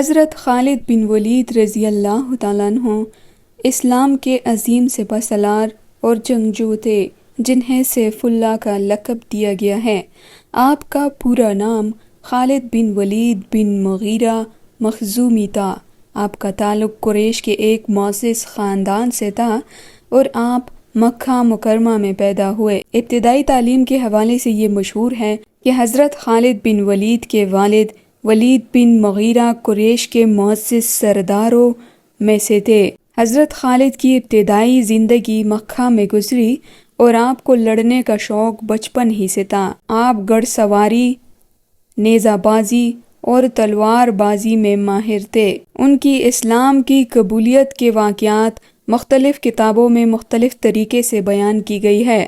حضرت خالد بن ولید رضی اللہ تعالیٰ عنہ اسلام کے عظیم سپہ سالار اور جنگجو تھے جنہیں سیف اللہ کا لقب دیا گیا ہے۔ آپ کا پورا نام خالد بن ولید بن مغیرہ مخزومی تھا۔ آپ کا تعلق قریش کے ایک معزز خاندان سے تھا اور آپ مکہ مکرمہ میں پیدا ہوئے۔ ابتدائی تعلیم کے حوالے سے یہ مشہور ہے کہ حضرت خالد بن ولید کے والد ولید بن مغیرہ قریش کے معزز سرداروں میں سے تھے۔ حضرت خالد کی ابتدائی زندگی مکہ میں گزری اور آپ کو لڑنے کا شوق بچپن ہی سے تھا۔ آپ گھڑ سواری، نیزہ بازی اور تلوار بازی میں ماہر تھے۔ ان کی اسلام کی قبولیت کے واقعات مختلف کتابوں میں مختلف طریقے سے بیان کی گئی ہے۔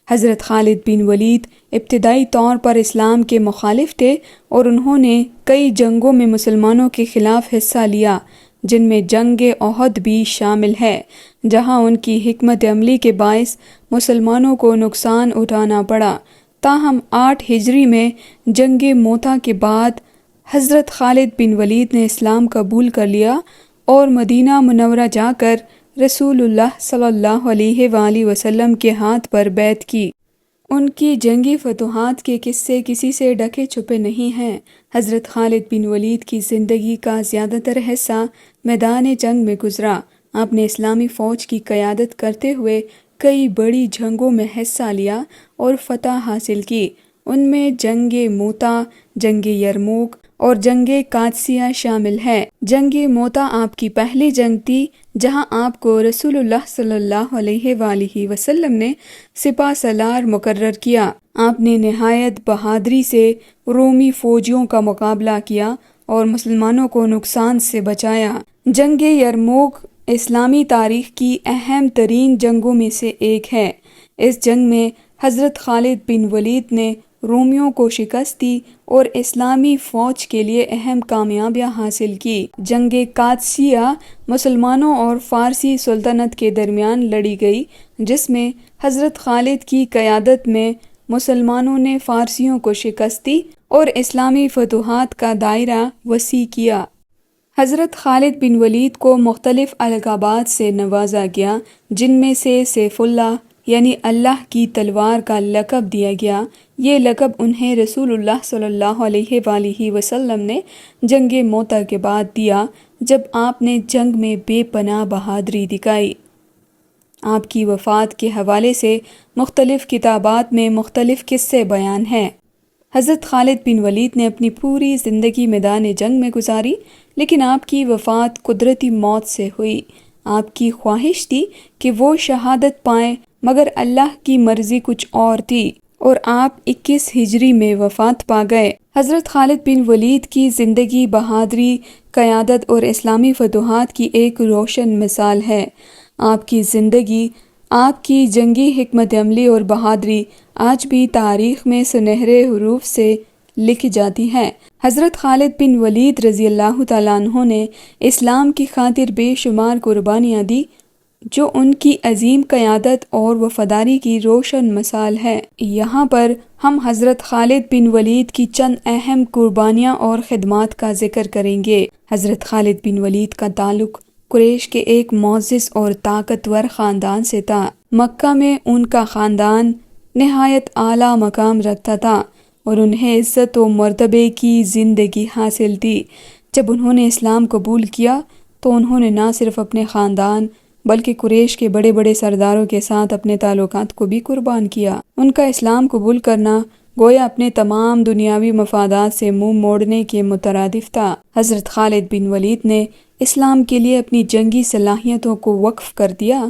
حضرت خالد بن ولید ابتدائی طور پر اسلام کے مخالف تھے اور انہوں نے کئی جنگوں میں مسلمانوں کے خلاف حصہ لیا، جن میں جنگ احد بھی شامل ہے، جہاں ان کی حکمت عملی کے باعث مسلمانوں کو نقصان اٹھانا پڑا۔ تاہم 8 ہجری میں جنگ موتا کے بعد حضرت خالد بن ولید نے اسلام قبول کر لیا اور مدینہ منورہ جا کر رسول اللہ صلی اللہ علیہ وآلہ وسلم کے ہاتھ پر بیعت کی۔ ان کی جنگی فتوحات کے قصے کسی سے ڈھکے چھپے نہیں ہیں۔ حضرت خالد بن ولید کی زندگی کا زیادہ تر حصہ میدان جنگ میں گزرا۔ آپ نے اسلامی فوج کی قیادت کرتے ہوئے کئی بڑی جنگوں میں حصہ لیا اور فتح حاصل کی۔ ان میں جنگ موتا، جنگ یرموک اور جنگ قادسیہ شامل ہے۔ جنگ موتا آپ کی پہلی جنگ تھی جہاں آپ کو رسول اللہ صلی اللہ علیہ وآلہ وسلم نے سپہ سالار مقرر کیا۔ آپ نے نہایت بہادری سے رومی فوجیوں کا مقابلہ کیا اور مسلمانوں کو نقصان سے بچایا۔ جنگ یرموک اسلامی تاریخ کی اہم ترین جنگوں میں سے ایک ہے۔ اس جنگ میں حضرت خالد بن ولید نے رومیوں کو شکست دی اور اسلامی فوج کے لیے اہم کامیابیاں حاصل کی۔ جنگ قادسیہ مسلمانوں اور فارسی سلطنت کے درمیان لڑی گئی، جس میں حضرت خالد کی قیادت میں مسلمانوں نے فارسیوں کو شکست دی اور اسلامی فتوحات کا دائرہ وسیع کیا۔ حضرت خالد بن ولید کو مختلف القابات سے نوازا گیا، جن میں سے سیف اللہ یعنی اللہ کی تلوار کا لقب دیا گیا۔ یہ لقب انہیں رسول اللہ صلی اللہ علیہ وآلہ وسلم نے جنگ موتا کے بعد دیا، جب آپ نے جنگ میں بے پناہ بہادری دکھائی۔ آپ کی وفات کے حوالے سے مختلف کتابات میں مختلف قصے بیان ہیں۔ حضرت خالد بن ولید نے اپنی پوری زندگی میدان جنگ میں گزاری، لیکن آپ کی وفات قدرتی موت سے ہوئی۔ آپ کی خواہش تھی کہ وہ شہادت پائیں، مگر اللہ کی مرضی کچھ اور تھی اور آپ 21 ہجری میں وفات پا گئے۔ حضرت خالد بن ولید کی زندگی بہادری، قیادت اور اسلامی فتوحات کی ایک روشن مثال ہے۔ آپ کی زندگی، آپ کی جنگی حکمت عملی اور بہادری آج بھی تاریخ میں سنہرے حروف سے لکھی جاتی ہے۔ حضرت خالد بن ولید رضی اللہ تعالیٰ عنہ نے اسلام کی خاطر بے شمار قربانیاں دی، جو ان کی عظیم قیادت اور وفاداری کی روشن مثال ہے۔ یہاں پر ہم حضرت خالد بن ولید کی چند اہم قربانیاں اور خدمات کا ذکر کریں گے۔ حضرت خالد بن ولید کا تعلق قریش کے ایک معزز اور طاقتور خاندان سے تھا۔ مکہ میں ان کا خاندان نہایت اعلیٰ مقام رکھتا تھا اور انہیں عزت و مرتبے کی زندگی حاصل تھی۔ جب انہوں نے اسلام قبول کیا تو انہوں نے نہ صرف اپنے خاندان بلکہ قریش کے بڑے بڑے سرداروں کے ساتھ اپنے تعلقات کو بھی قربان کیا۔ ان کا اسلام قبول کرنا گویا اپنے تمام دنیاوی مفادات سے منہ موڑنے کے مترادف تھا۔ حضرت خالد بن ولید نے اسلام کے لیے اپنی جنگی صلاحیتوں کو وقف کر دیا۔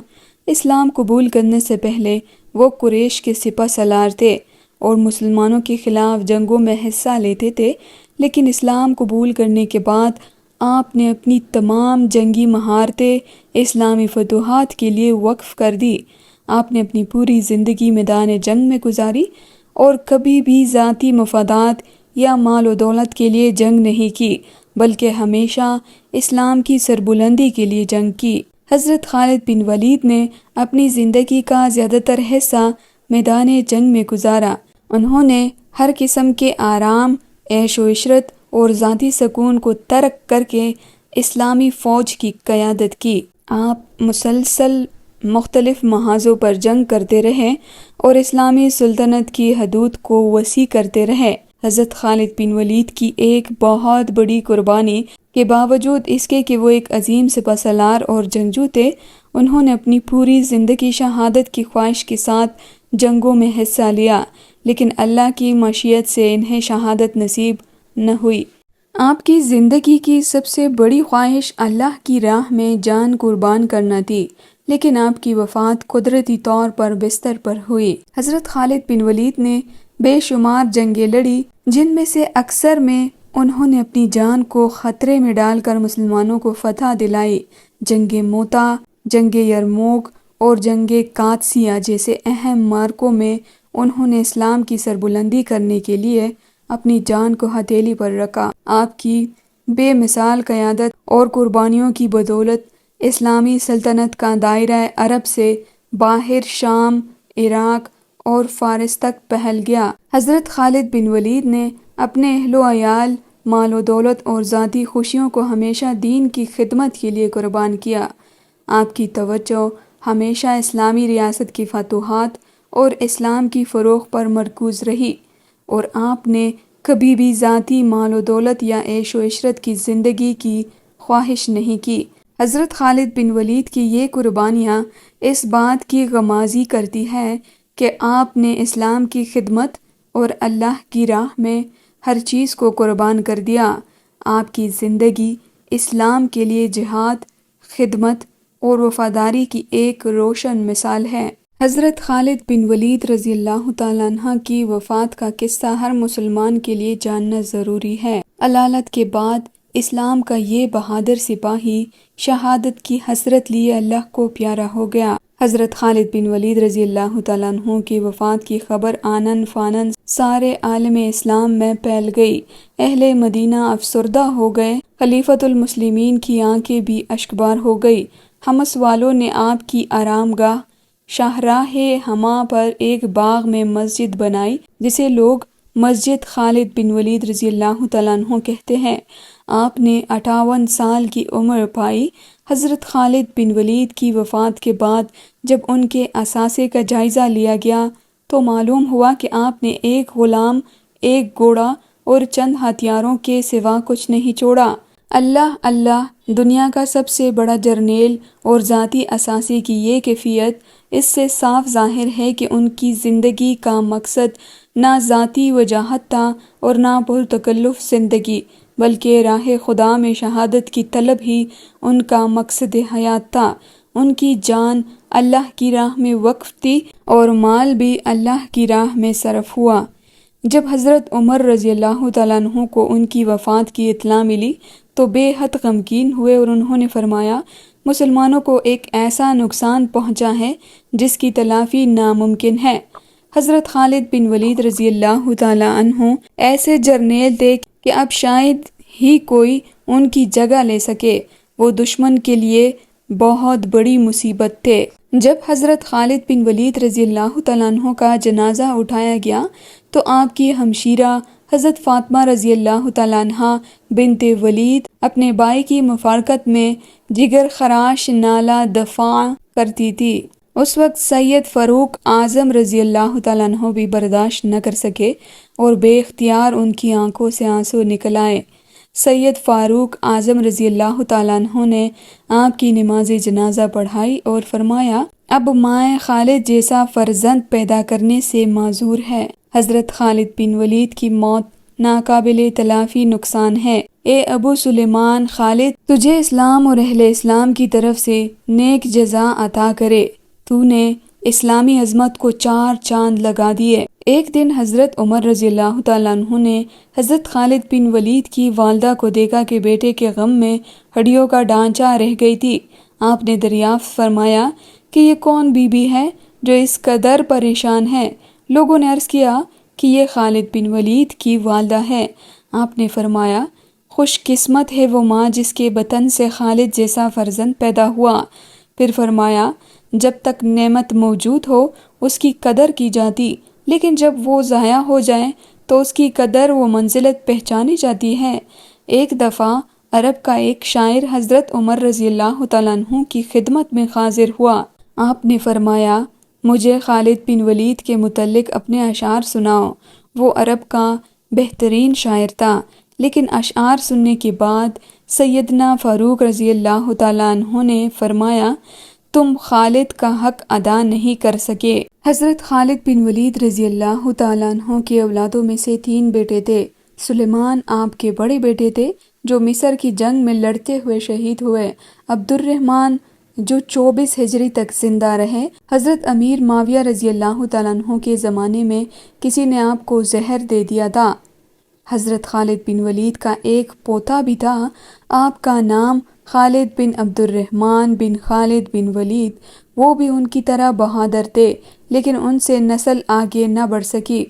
اسلام قبول کرنے سے پہلے وہ قریش کے سپہ سالار تھے اور مسلمانوں کے خلاف جنگوں میں حصہ لیتے تھے، لیکن اسلام قبول کرنے کے بعد آپ نے اپنی تمام جنگی مہارتیں اسلامی فتوحات کے لیے وقف کر دی۔ آپ نے اپنی پوری زندگی میدان جنگ میں گزاری اور کبھی بھی ذاتی مفادات یا مال و دولت کے لیے جنگ نہیں کی، بلکہ ہمیشہ اسلام کی سربلندی کے لیے جنگ کی۔ حضرت خالد بن ولید نے اپنی زندگی کا زیادہ تر حصہ میدان جنگ میں گزارا۔ انہوں نے ہر قسم کے آرام، عیش و عشرت اور ذاتی سکون کو ترک کر کے اسلامی فوج کی قیادت کی۔ آپ مسلسل مختلف محاذوں پر جنگ کرتے رہے اور اسلامی سلطنت کی حدود کو وسیع کرتے رہے۔ حضرت خالد بن ولید کی ایک بہت بڑی قربانی کے باوجود اس کے کہ وہ ایک عظیم سپہ سالار اور جنگجو تھے، انہوں نے اپنی پوری زندگی شہادت کی خواہش کے ساتھ جنگوں میں حصہ لیا، لیکن اللہ کی مشیت سے انہیں شہادت نصیب نہ ہوئی۔ آپ کی زندگی کی سب سے بڑی خواہش اللہ کی راہ میں جان قربان کرنا تھی، لیکن آپ کی وفات قدرتی طور پر بستر پر ہوئی۔ حضرت خالد بن ولید نے بے شمار جنگیں لڑی، جن میں سے اکثر میں انہوں نے اپنی جان کو خطرے میں ڈال کر مسلمانوں کو فتح دلائی۔ جنگ موتا، جنگ یرموک اور جنگ قادسیہ جیسے اہم معرکوں میں انہوں نے اسلام کی سربلندی کرنے کے لیے اپنی جان کو ہتھیلی پر رکھا۔ آپ کی بے مثال قیادت اور قربانیوں کی بدولت اسلامی سلطنت کا دائرہ عرب سے باہر شام، عراق اور فارس تک پھیل گیا۔ حضرت خالد بن ولید نے اپنے اہل و عیال، مال و دولت اور ذاتی خوشیوں کو ہمیشہ دین کی خدمت کے لیے قربان کیا۔ آپ کی توجہ ہمیشہ اسلامی ریاست کی فتوحات اور اسلام کی فروغ پر مرکوز رہی، اور آپ نے کبھی بھی ذاتی مال و دولت یا عیش و عشرت کی زندگی کی خواہش نہیں کی۔ حضرت خالد بن ولید کی یہ قربانیاں اس بات کی غمازی کرتی ہے کہ آپ نے اسلام کی خدمت اور اللہ کی راہ میں ہر چیز کو قربان کر دیا۔ آپ کی زندگی اسلام کے لیے جہاد، خدمت اور وفاداری کی ایک روشن مثال ہے۔ حضرت خالد بن ولید رضی اللہ تعالیٰ عنہ کی وفات کا قصہ ہر مسلمان کے لیے جاننا ضروری ہے۔ علالت کے بعد اسلام کا یہ بہادر سپاہی شہادت کی حسرت لیے اللہ کو پیارا ہو گیا۔ حضرت خالد بن ولید رضی اللہ تعالیٰ عنہ کی وفات کی خبر آنن فانن سارے عالم اسلام میں پھیل گئی۔ اہل مدینہ افسردہ ہو گئے، خلیفۃ المسلمین کی آنکھیں بھی اشکبار ہو گئی۔ حمص والوں نے آپ کی آرام گاہ شاہراہ حما پر ایک باغ میں مسجد بنائی، جسے لوگ مسجد خالد بن ولید رضی اللہ تعالیٰ عنہ کہتے ہیں۔ آپ نے 58 سال کی عمر پائی۔ حضرت خالد بن ولید کی وفات کے بعد جب ان کے اثاثے کا جائزہ لیا گیا تو معلوم ہوا کہ آپ نے ایک غلام، ایک گھوڑا اور چند ہتھیاروں کے سوا کچھ نہیں چھوڑا۔ اللہ دنیا کا سب سے بڑا جرنیل اور ذاتی اثاثے کی یہ کیفیت اس سے صاف ظاہر ہے کہ ان کی زندگی کا مقصد نہ ذاتی وجاہت تھا اور نہ پرتکلف زندگی، بلکہ راہ خدا میں شہادت کی طلب ہی ان کا مقصد حیات تھا۔ ان کی جان اللہ کی راہ میں وقف تھی اور مال بھی اللہ کی راہ میں صرف ہوا۔ جب حضرت عمر رضی اللہ تعالیٰ عنہ کو ان کی وفات کی اطلاع ملی تو بے حد غمگین ہوئے اور انہوں نے فرمایا، مسلمانوں کو ایک ایسا نقصان پہنچا ہے جس کی تلافی ناممکن ہے۔ حضرت خالد بن ولید رضی اللہ تعالیٰ عنہ ایسے جرنیل تھے کہ اب شاید ہی کوئی ان کی جگہ لے سکے۔ وہ دشمن کے لیے بہت بڑی مصیبت تھے۔ جب حضرت خالد بن ولید رضی اللہ تعالیٰ عنہ کا جنازہ اٹھایا گیا تو آپ کی ہمشیرہ حضرت فاطمہ رضی اللہ تعالیٰ عنہ بنت ولید اپنے بھائی کی مفارقت میں جگر خراش نالہ دفاع کرتی تھی۔ اس وقت سید فاروق اعظم رضی اللہ تعالیٰ عنہ بھی برداشت نہ کر سکے اور بے اختیار ان کی آنکھوں سے آنسو نکل آئے۔ سید فاروق اعظم رضی اللہ تعالیٰ عنہ نے آپ کی نماز جنازہ پڑھائی اور فرمایا، اب مائیں خالد جیسا فرزند پیدا کرنے سے معذور ہے۔ حضرت خالد بن ولید کی موت ناقابل تلافی نقصان ہے۔ اے ابو سلیمان، خالد تجھے اسلام اور اہل اسلام کی طرف سے نیک جزا عطا کرے، تو نے اسلامی عظمت کو 4 چاند لگا دیے۔ ایک دن حضرت عمر رضی اللہ تعالیٰ عنہ نے حضرت خالد بن ولید کی والدہ کو دیکھا کہ بیٹے کے غم میں ہڈیوں کا ڈھانچہ رہ گئی تھی۔ آپ نے دریافت فرمایا کہ یہ کون بی بی ہے جو اس قدر پریشان ہے؟ لوگوں نے عرض کیا کہ یہ خالد بن ولید کی والدہ ہے۔ آپ نے فرمایا، خوش قسمت ہے وہ ماں جس کے بطن سے خالد جیسا فرزند پیدا ہوا۔ پھر فرمایا، جب تک نعمت موجود ہو اس کی قدر کی جاتی، لیکن جب وہ ضائع ہو جائے تو اس کی قدر و منزلت پہچانی جاتی ہے۔ ایک دفعہ عرب کا ایک شاعر حضرت عمر رضی اللہ تعالیٰ عنہ کی خدمت میں حاضر ہوا۔ آپ نے فرمایا، مجھے خالد بن ولید کے متعلق اپنے اشعار سناؤ۔ وہ عرب کا بہترین شاعر تھا، لیکن اشعار سننے کے بعد سیدنا فاروق رضی اللہ تعالیٰ عنہ نے فرمایا، تم خالد کا حق ادا نہیں کر سکے۔ حضرت خالد بن ولید رضی اللہ تعالیٰ عنہ کے اولادوں میں سے 3 بیٹے تھے۔ سلیمان آپ کے بڑے بیٹے تھے جو مصر کی جنگ میں لڑتے ہوئے شہید ہوئے۔ عبد الرحمن جو 24 ہجری تک زندہ رہے۔ حضرت امیر معاویہ رضی اللہ تعالیٰ عنہ کے زمانے میں کسی نے آپ کو زہر دے دیا تھا۔ حضرت خالد بن ولید کا ایک پوتا بھی تھا، آپ کا نام خالد بن عبد الرحمن بن خالد بن ولید۔ وہ بھی ان کی طرح بہادر تھے، لیکن ان سے نسل آگے نہ بڑھ سکی۔